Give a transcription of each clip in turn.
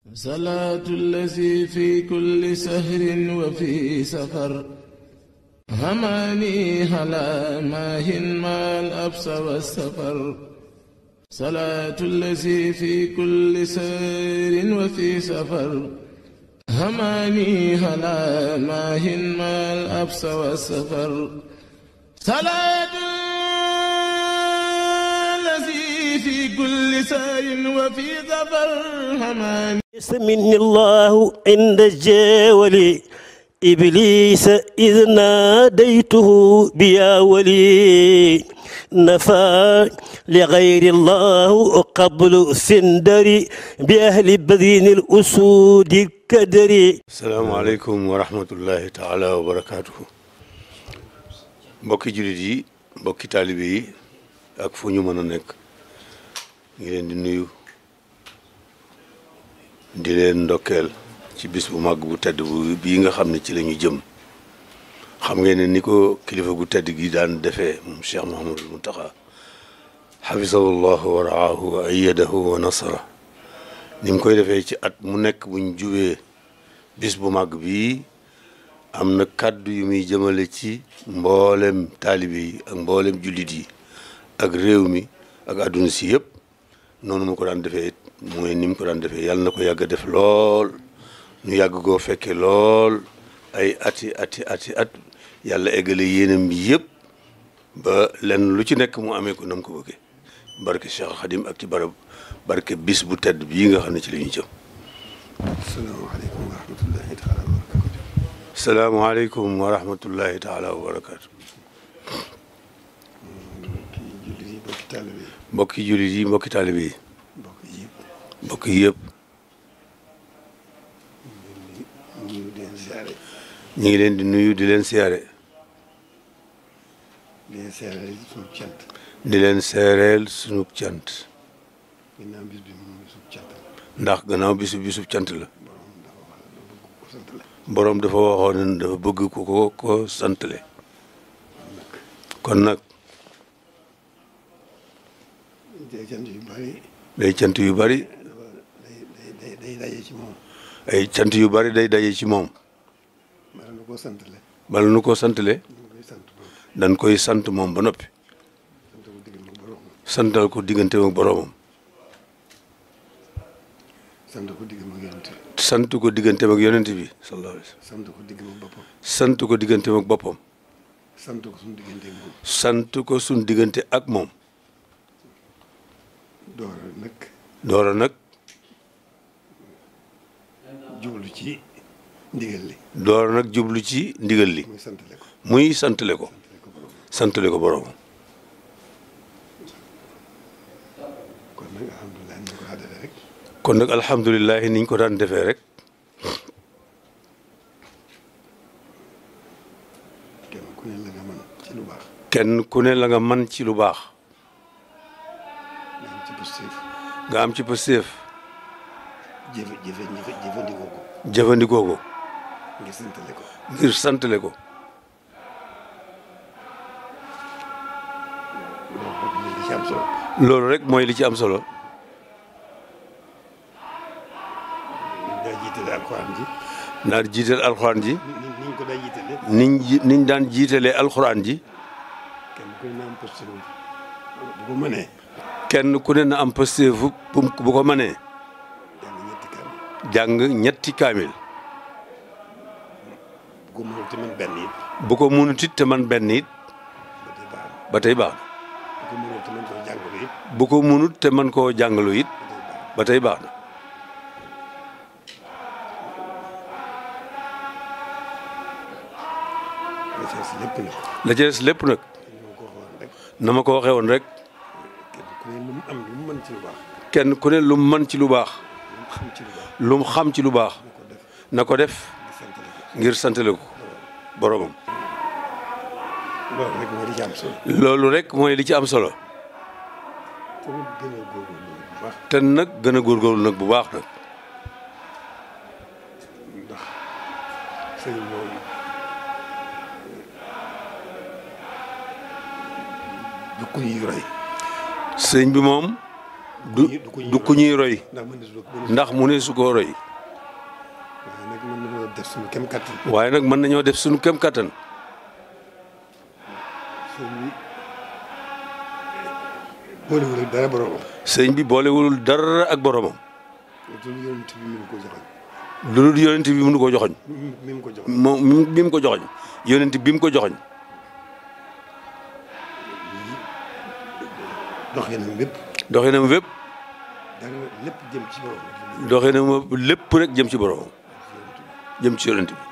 صلاة الذي في كل سهر وفي سفر هماني هلا ماهن ما الأبس والسفر صلاة الذي في كل سهر وفي سفر هماني هلا ماهن ما الأبس والسفر صلاة الذي في كل سهر وفي سفر هماني مني الله عند الجاول إبليس إذ ناديته بيا ولي نفى لغير الله قبل سندري بأهل بذين الأسود الكدري. السلام عليكم ورحمة الله تعالى وبركاته. mbokki jullit yi mbokki taalibe yi ak fu ñu mën a nekk ngi leen di nuyu di leen ndokkeel ci bis bu màgg bu tedd bu bii nga xam ne ci la ñu jëm. xam ngeen ne ni ko kilifa gu tedd gi daan defee moom Cheikh Mouhamadul Mountakha xafisahullahu wa raahu wa ayyadahu wa nasara ni mu koy defee ci at mu nekk buñ jubee bis bu màgg bii am na kàddu yu muy jëmale ci mboolem taalibe yi ak mboolem jullit yi ak réew mi ak àdduna si yëpp noonu mu ko daan defee mooy ni mu ko daan defee yàlla na ko yàgg a def lool ñu yàgg koo fekke lool ay ati yàlla eggale yéenam bi yëpp ba lenn lu ci nekk mu amee ko nam ko bëggee barke Cheikh Khadim ak ci barke bis bu tedd bii nga xam ne ci la ñuy jëm. salaamaaleykum wa rahmatullahi taala wa barakaatu. mbokki jullit yi mbokki taalibe yi. mbokk yëpp. ñu ngi leen di nuyu di leen siyaare. di leen seereel sunu cant. ndax gannaaw bisub cant la. boroom dafa waxoon ne dafa bëgg ko santale. kon nag. day cant yu bari. day daje ci moom. ay cant yu bari day daje ci moom. bala nu ko santale. dañ koy sant moom ba noppi. santal ko diggante ak boroomam. sant ko diggante ak yonent bi sallallahu alayhi wa sallam. sant ko diggante ak boppam. sant ko suñu diggante ak moom. sant ko suñu diggante ak moom. doora nag. jublu ci ndigal li. doora nag jublu ci ndigal li. muy santale ko. santale ko boroomam. kon nag alhamdulilah niñ ko daan defee rek. kenn ku ne la nga mën ci lu baax. kenn ku ne la nga mën ci lu baax. nga am ci pësteef. jëfandikoo ko. jëfandikoo ko. ngir santale ko. ngir santale ko. loolu rek mooy li ci am solo. naa jiital alxuraan ji. niñ ko daan jiitalee. niñ daan jiitalee alxuraan ji. kenn ku ne na am pësteef bu ko mënee. jàng ñetti kaamil. bu ko mënut it te man benn it. ba tey baax na. bu ko mënut te man koo jàngalu it. ba tey baax na. la ca des lépp nag. na ma ko waxee woon rek. kenn ku ne lu mu mën ci lu baax. lu mu xam ci lu baax. na ko def. ngir santale ko boromam. loolu rek mooy li ci am solo. te nag gën a góorgóorlu nag bu baax nag. du ku ñuy roy. sëñ bi moom du ku ñuy roy ndax mu ne su koo roy waaye nag mën nañoo def suñu kem kattan boolewul dara boromam. sëñ bi boolewul dara ak boromam. lu dul yonent bi mënu ko joxoñ. mi mu ko joxoñ. moom mi mu ko joxoñ. yonent bi mu ko joxoñ. doxinam bépp. doxinam bépp. dara lépp jëm ci borom. doxinam lépp rek jëm ci boromam. jëm ci yonent bi.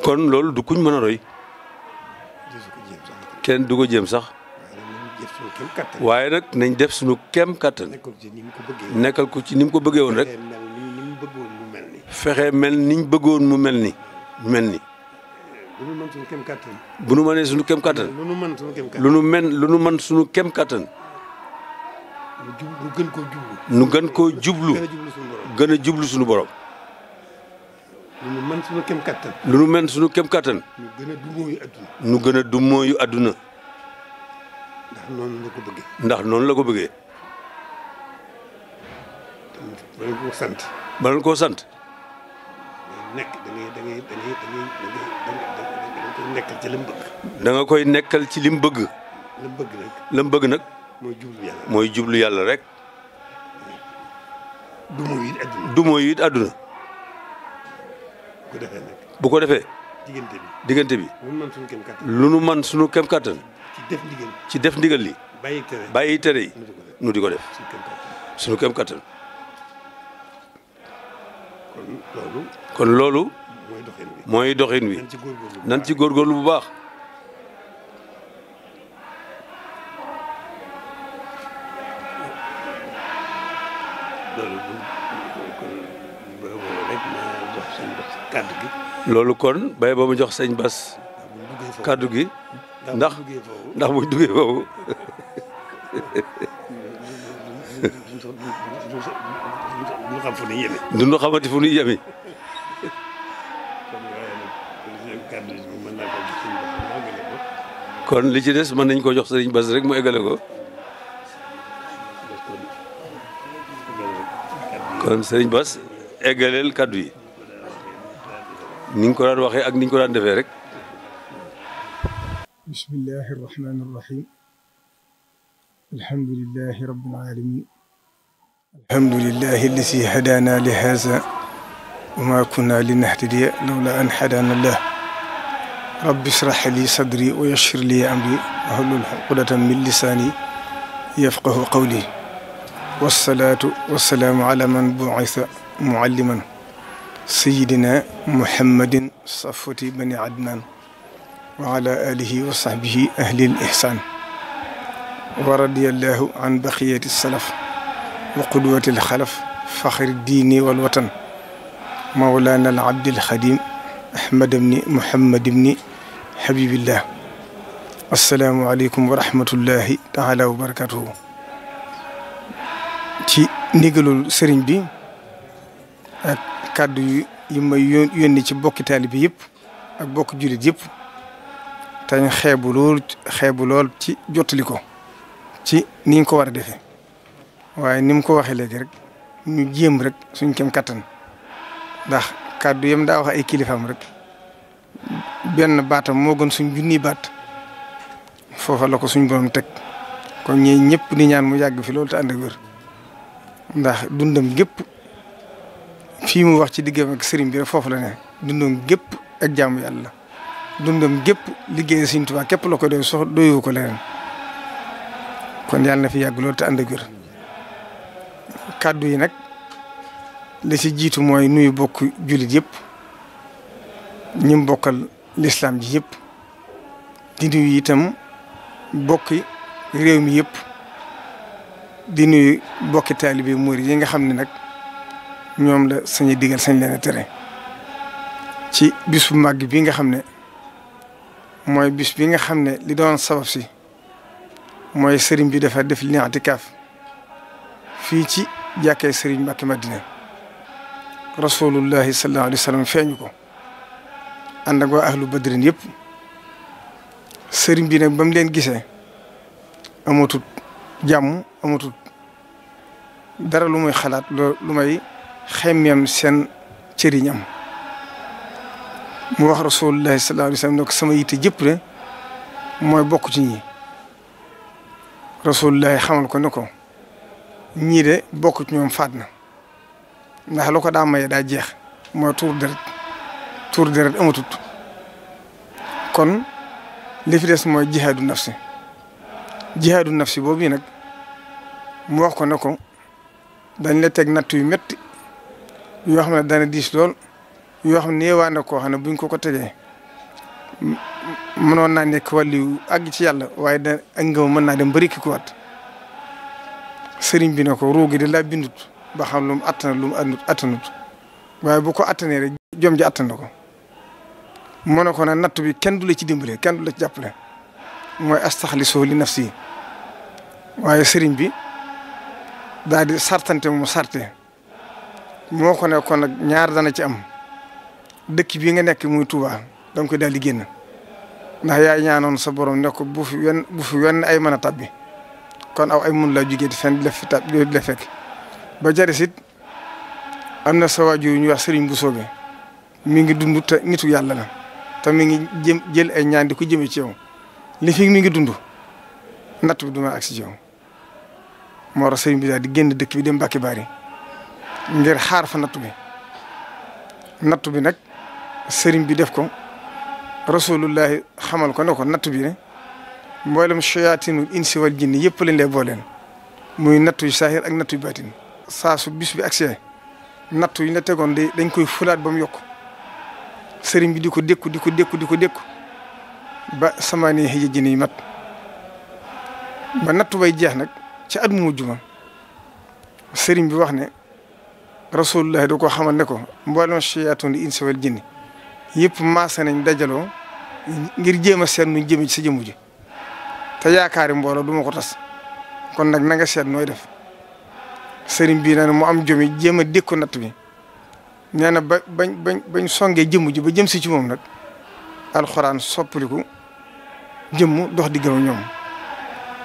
kon loolu du kuñ mën a roy. kenn du ko jéem sax. waaye nag nañ def suñu kem kattan. nekkal ko ci ni mu ko bëggee woon rek. fexe mel niñ bëggoon mu mel ni. bu nu mënee suñu kem kattan. lu nu mën suñu kem kattan. nu gën koo jublu. gën a jublu suñu borom. lu nu mën suñu kem kattan. lu nu mën suñu kem kattan. nu gën a dumóoyu nu adduna. gën a dumóoyu adduna. ndax noonu la ko bëggee. ndax noonu la ko bëggee. ba leen koo sant. ba leen koo sant. nekk da ngay nekkal ci li mu bëgg. da nga koy nekkal ci li mu bëgg. la mu bëgg nag. la mu bëgg nag. mooy jublu yàlla. mooy jublu yàlla rek. dumóoyu it adduna. dumóoyu it adduna. bu ko defee nag. bu ko defee. diggante bi. lu nu mën suñu kem kattan. lu nu mën suñu kem kattan. ci def ndigal li. bàyyi tere yi. nu di ko def. suñu kem kattan. kon loolu. mooy doxin wi. nan ci góorgóorlu bu baax. loolu kon bay ba mu jox sëñ Bass kàddu gi ndax buñ duggee foofu duñu xamati fu ñuy yemi kon li ci des mën nañ ko jox sëñ Bass rek mu eggale ko kon sëñ Bass eggaleel kàddu yi ni nga ko daan waxee ak ni ñu ko daan defee rek. bismillahi irrahmani irrahim alhamdulilahi rabbil alamin alhamdulilahi alladi hadana li haza wa ma kunna linahtadiya lawla an hadana allah rabbi israh li sadri wa yassir li amri wahlul uqdatan min lisani yafqahu qawli wassalatu wassalaamu ala man bu'itha mualliman sayidina muhammadin safwati bani adnan wa ala alihi wa sahbihi ahli al ihsan wa radiyallahu an baqiyati salaf wa qudwati al xalaf faxri diini wal watan mawlana al abdil xadim ahmad ibni muhammad ibni habibillah assalaamu aleykum wa rahmatullahi taala wa barakatuhu ci ndigalul sëriñ bi ak kàddu yi may yónni ci bokki taalibe yëpp ak bokki jullit yëpp tañ xeebu lool ci jottali ko ci ni ñu ko war a defee waaye ni mu ko waxee léegi rek ñu jéem rek suñ kem kattan ndax kàddu yam daa wax ay kilifaam rek benn baatam moo gën suñ junni baat foofa la ko suñ borom teg kon ñi ñëpp di ñaan mu yàgg fi loolu te ànd ak wér ndax dundam gépp fii mu wax ci diggam ak sëriñ bi rek foofu la ne dundam gépp ak jaamu yàlla dundam gépp liggéey Sëriñ Tuubaa képp la ko doy sox doyoo ko leneen kon yàlla na fi yàgg loolu te ànd ak wér kàddu yi nag li ci jiitu mooy nuyu bokk jullit yëpp ñi bokkal lislaam ji yëpp di nuyu itam bokki réew mi yëpp di nuyu bokki taalibe murid yi nga xam ne nag ñoom la sañu digal sañ leen a tere ci bis bu màgg bi nga xam ne mooy bis bi nga xam ne li doon sabab si mooy sëriñ bi dafa def li i'tikaaf fii ci jàkkee sëriñ Mbàkke Madina rasulullahi sallallahu alayhi wa sallam feeñu ko ànd ak waa ahlu badrin yëpp sëriñ bi nag ba mu leen gisee amatut jàmm amatut dara lu muy xalaat lu may xemmeem seen cëriñam mu wax rasulullahi sallallahu alayhi wa sallam ne ko sama yitte jëpp de mooy bokk ci ñi rasulullahi xamal ko ne ko ñii de bokk ci ñoom faat na ndax lu ko daa maye daa jeex mooy tuur deret amatut kon li fi des mooy jihaadu nafsi boobu nag mu wax ko ne ko dañ la teg natt yu métti yoo xam ne dana diis lool yoo xam ne néewaa na koo xam ne buñ ko tegee mënoon naa nekk wàllu àgg ci yàlla waaye da ak ngëm mën naa dem bëri ki ko wat sëriñ bi ne ko ruugi de laa bindut ba xam lu mu attana lu mu attanut waaye bu ko attanee rek jom ji attan na ko mu ne ko nag natt bi kenn du la ci dimbale kenn du la ci jàppale mooy astaxlisu li nafsi waaye sëriñ bi daal di sartante mu sarte moo ko ne kon nag ñaar dana ci am dëkk bii nga nekk muy Touba da nga koy daal di génn ndax yaay ñaanoon sa borom ne ko bu fi wenn ay mën a tabbi kon aw ay mun laa jugee di fenn di la fekk ba jarisit am na sa waajur yu ñuy wax sëriñ bu soobee mi ngi dund te nitu yàlla la te mi ngi jël ay ñaan di ko jëmee ci yow li fi mi ngi dund natt bi du ma agsi ci yow moo tax sëriñ bi daal di génn dëkk bi dem Mbàkke Bari ngir xaar fa nattu bi nag sëriñ bi def ko rasulullahi xamal ko ne ko nattu bi ne mboolem shayatinul insi wal jinni yëpp lañ lay booleen muy nattu yu saahir ak nattu yu baatin saa su bis bi agsee nattu yi la tegoon dañ koy fulaat ba mu yokk sëriñ bi di ko dékku ba samaani xëy jinni yi mat ba nattu bay jeex nag ci at mu mujj ma sëriñ bi wax ne rasulullah da ko xamal ne ko mboolem shayatul insi wal jinni yëpp maase nañ dajaloo ngir jéem a seet nuñ jëmee ci sa jëmm ji te yaakaari mbooloo du ma ko tas kon nag na nga seet nooy def sëriñ bi nee na mu am jomi jéem a dékku natt bi nee na bañ songee jëmm ji ba jëm si ci moom nag alxuraan soppaliku jëmm dox di gëm ñoom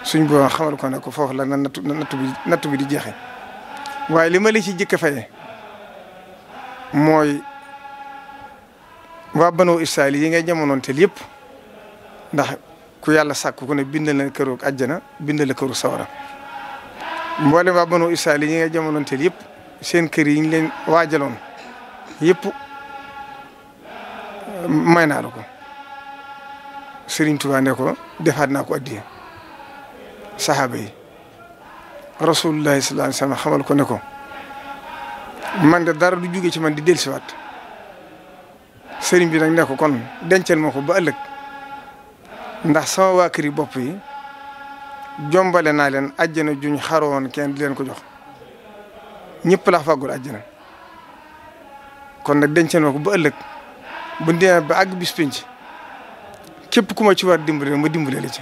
suñ boo xamal ko ne ko foofu la na nattu bi di jeexe waaye li ma la ci jëkk a faye mooy waa Banu Israayil yi ngay jamonoonteel yëpp ndax ku yàlla sàkk ku ne bindal na këru àjjana bindal la këru sawara mboolem waa Banu Israayil yi ngay jamonoonteel yëpp seen kër yi ñu leen waajaloon yëpp may naa la ko Sëriñ Tuubaa ne ko defaat naa ko addiya saxaaba yi rasulullahi sallallahu alayhi wa sallam xamal ko ne ko man de dara du jóge ci man di dellusiwaat sëriñ bi nag ne ko kon dencal ma ko ba ëllëg ndax sama waa kër yi bopp yi jombale naa leen àjjana juñ xaroon kenn di leen ko jox ñëpp la fàggul àjjana kon nag dencal ma ko ba ëllëg bu demee ba àgg bis penc képp ku ma ci war dimbale ma dimbale la ci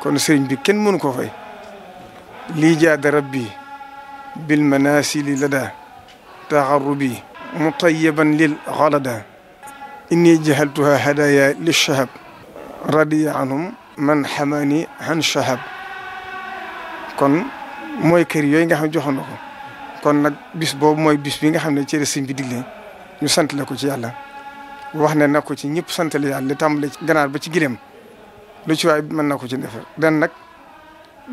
kon sëriñ bi kenn mënu koo fay lii jaada rabbi bil manasili lada taxarrubi mutayiban lil xalada inni jahaltuha hadaya li shahab radiya anhum man xamani han shahab kon mooy kër yooyu nga xam ne joxoon na ko kon nag bis boobu mooy bis bi nga xam ne ci sëriñ bi digle ñu sant la ko ci yàlla wax ne na ko ci ñëpp santale yàlla li tàmbale ci ganaar ba ci gileem lu ci waay mën na ko ci defar den nag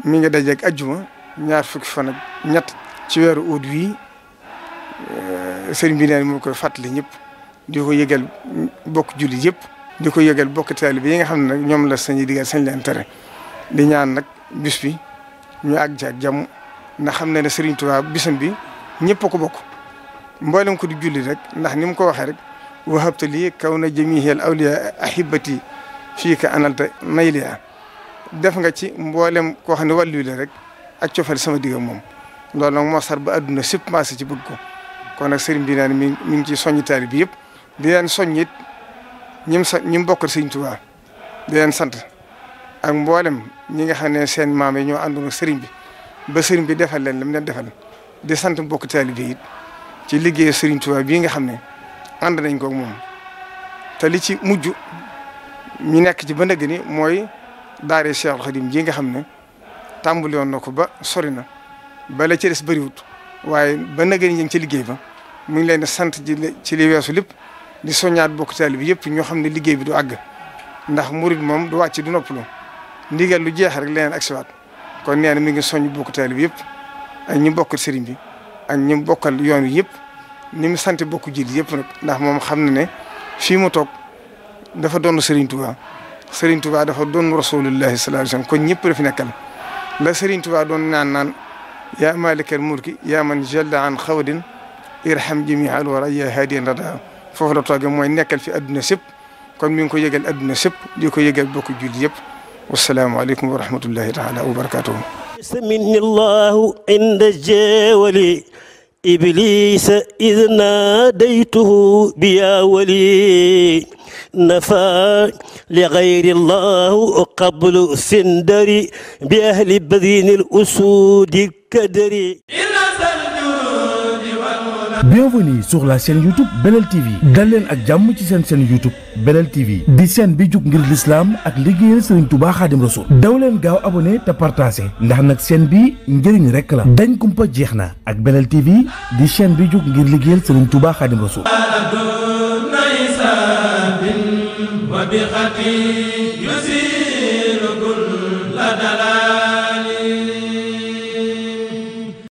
mi ngi dajeeg ajjuma ñaar fukki fan ak ñett ci weeru août wi sëriñ bi neen mu koy fàttali ñëpp di ko yëgal bokk julli yëpp di ko yëgal bokk taalibe yi nga xam ne nag ñoom la sañuy digal sañ leen tere di ñaan nag bis bi ñu àgg ci ak jàmm ndax xam ne ne Sëriñ Tuubaa bisam bi ñëpp a ko bokk mboolem ko di julli rek ndax ni mu ko waxee rek wahabta lii kaw na jamihil awliya ahibati fii ka analta mayliya def nga ci mboolem koo xam ne wàllu la rek ak cofeel sama digg moom loolu nag moo sar ba adduna sépp maase ci bëgg ko kon nag sëriñ bi naan mi ngi ci soññi taali bi yëpp di leen soññ it ñi bokkal Sëriñ Tuubaa di leen sant ak mboolem ñi nga xam ne seen maam yi ñoo àndoon ak sëriñ bi ba sëriñ bi defal leen lam leen defal di sant mbokk taali bi it ci liggéeyu Sëriñ Tuubaa bii nga xam ne ànd nañ ko ak moom te li ci mujj ñu nekk ci ba ndëgg ni mooy daare Cheikhul Khadim ji nga xam ne tàmbali woon na ko ba sori na bala ci des bëriwut waaye ba nag ñu ngi ci liggéey ba mu ngi leen di sant ci li weesu lépp di soññaat bokk taalibe bi yëpp ñoo xam ne liggéey bi du àgg ndax murid moom du wàcc du noppalu ndigal lu jeex rek leneen agsiwaat kon nee na mi ngi soññ bokk taalibe bi yëpp ak ñi bokkal sëriñ bi ak ñi bokkal yoon wi yëpp ni mu sant bokk jullit yëpp nag ndax moom xam na ne fii mu toog dafa doon Serigne Touba Serigne Touba dafa doon rasulullahi sallallahu alayhi wasallam kon ñëpp la fi nekkal la Serigne Touba doon naan yaa malikal mulki yaa man jalla an xawdin irham jami'a al wara yaa hadiyan rada foofu la toogee mooy nekkal fi adduna sëpp kon mi ngi ko yëgal adduna sëpp di ko yëgal bokk jullit yëpp wassalaamu aleykum wa rahmatullahi taala wa barakatuhu مني الله عند الجاول إبليس إذ ناديته بيا ولي نفى لغير الله قبل سندري بأهل بذين الأسود الكدري. Bienvenue sur la chaîne YouTube Belel TV dal leen ak jàmm ci seen chaîne YouTube Belel TV di chaîne bi jug ngir l'islam ak liggéeyal Serigne Touba Khadim Rassoul daw leen gaaw abonné te partagé ndax nag chaîne bi njëriñ rek la dañ kumpa jeex na ak Belel TV di chaîne bi jug ngir liggéeyal Serigne Touba Khadim Rassoul